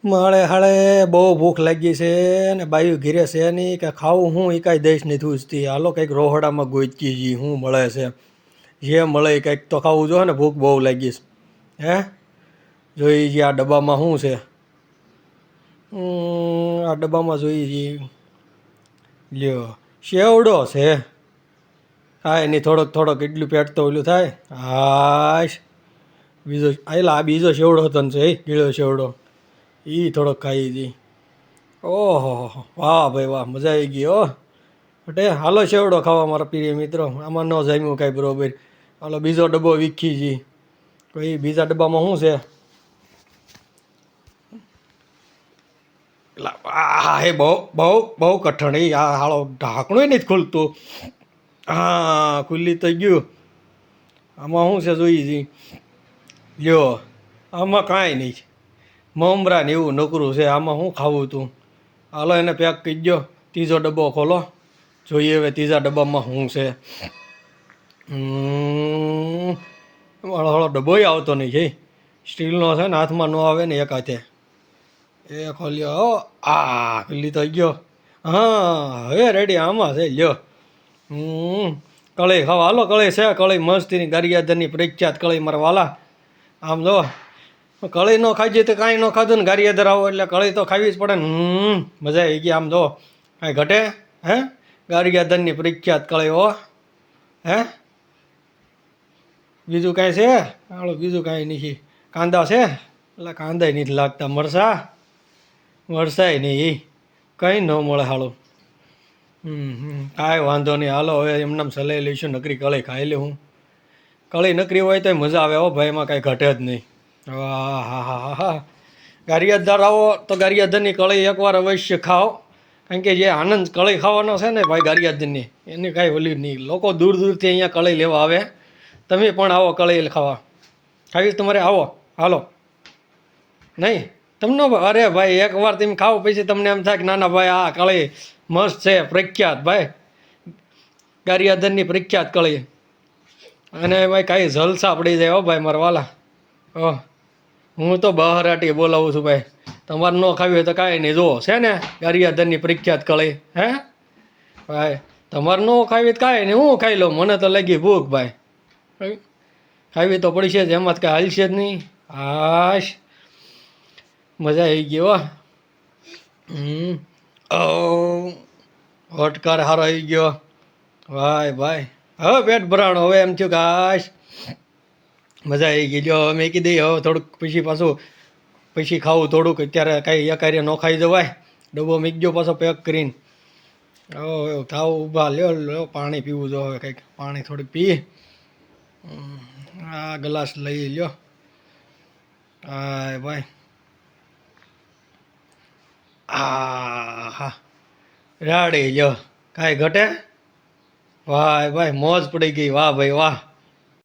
મારે હાળે બહુ ભૂખ લાગી છે ને બાયું ઘીરે છે નહીં કે ખાવું હું એ કાંઈ દઈશ નહીં થૂજતી. હાલો કંઈક રોહડામાં ગોચકી જી શું મળે છે, જે મળે એ કંઈક તો ખાવું જોઈએ ને. ભૂખ બહુ લાગી છે. હે જોઈ જે આ ડબ્બામાં શું છે. આ ડબ્બામાં જોઈ જે લ્યો શેવડો છે. હા એની થોડોક થોડોક એટલું પેટ તો ઓલું થાય. હાશ બીજો આયલા આ બીજો શેવડો હતો ને છે એ ગીળો શેવડો એ થોડોક ખાઈ હતી. ઓહો વાહ ભાઈ વાહ, મજા આવી ગઈ હો. બટે હાલો શેવડો ખાવા મારા પ્રિય મિત્રો. આમાં ન જામ્યું કાંઈ બરોબર. હાલો બીજો ડબ્બો વીખી જી. કોઈ બીજા ડબ્બામાં શું છે. આ હે બહુ બહુ બહુ કઠણ. એ આ હાળો ઢાંકણું નથી ખુલતું. હા ખુલ્લી તો ગયું. આમાં શું છે જોઈ જી લ્યો. આમાં કાંઈ નહીં, મમરા ને એવું નકરું છે. આમાં શું ખાવું તું. હાલો એને પેક કરી દો. ત્રીજો ડબ્બો ખોલો જોઈએ હવે ત્રીજા ડબ્બામાં શું છે. મારો હાળો ડબ્બોય આવતો નહીં છે. સ્ટીલનો છે ને હાથમાં ન આવે ને એક હાથે. એ ખોલ્યો હો. આ ખુલ્લી તો ગયો. હા હવે રેડી આમાં છે લ્યો. કળી ખાવા હાલો. કળી છે, કળી મસ્તીની ગારિયાદરની પ્રખ્યાત કળી મારા વાલા. આમ જો કળી ન ખાઈ જાય તો કાંઈ ન ખાધું ને. ગારિયાદર આવો એટલે કળી તો ખાવી જ પડે ને. મજા આવી ગઈ. આમ જો કાંઈ ઘટે હે. ગારિયાદરની પ્રખ્યાત કળી હો. હે બીજું કાંઈ છે હાલો. બીજું કાંઈ નથી. કાંદા છે એટલે કાંદાય નથી લાગતા. મરસાય નહીં એ કંઈ ન મળે હાલો. કાંઈ વાંધો નહીં. હાલો હવે એમને સલાહ લઈશું. નકરી કળી ખાઈ લે હું. કળી નકરી હોય તો મજા આવે હો ભાઈ. એમાં કાંઈ ઘટે જ નહીં. હા હા હા હા. ગારિયાદર આવો તો ગારિયાદરની કળી એકવાર અવશ્ય ખાઓ. કારણ કે જે આનંદ કળી ખાવાનો છે ને ભાઈ ગારિયાદરની, એની કાંઈ ઓલી નહીં. લોકો દૂર દૂરથી અહીંયા કળી લેવા આવે. તમે પણ આવો કળી ખાવા. ખાવી તમારે આવો હાલો. નહીં તમને અરે ભાઈ એકવાર તમે ખાઓ પછી તમને એમ થાય કે નાના ભાઈ આ કળી મસ્ત છે, પ્રખ્યાત ભાઈ. ગારિયાદરની પ્રખ્યાત કળી. અને ભાઈ કાંઈ જલસા પડી જાય હો ભાઈ મારા વાલા. ઓહ હું તો બહારાટી બોલાવું છું ભાઈ. તમારે ન ખાવી હોય તો કાંઈ નહીં. જુઓ છે ને ગારિયાદરની પ્રખ્યાત કળી. હે ભાઈ તમારે ન ખાવી તો કાંઈ નહીં, હું ખાઈ લઉં. મને તો લાગી ભૂખ ભાઈ. ખાવી તો પડી છે જ, એમાં જ કાંઈ હાલશે જ નહીં. હાશ મજા આવી ગઈ હો. હોટકાર સારો આવી ગયો ભાઈ ભાઈ. હવે પેટ ભરાણો. હવે એમ થયું કે હાશ મજા આવી ગઈ. લ્યો મેં કીધી હવે થોડુંક પછી પાછું પછી ખાવું થોડુંક. અત્યારે કાંઈ એકાર્ય ન ખાઈ જવાય. ડબ્બો મૂકી પાછો પેક કરીને. હવે થાવ ઊભા. લ્યો પાણી પીવું જો. હવે કંઈક પાણી થોડીક પી. આ ગ્લાસ લઈ લ્યો. હા ભાઈ. હા રાડી લ્યો. કાંઈ ઘટે. વાહ ભાઈ મોજ પડી ગઈ. વાહ ભાઈ વાહ.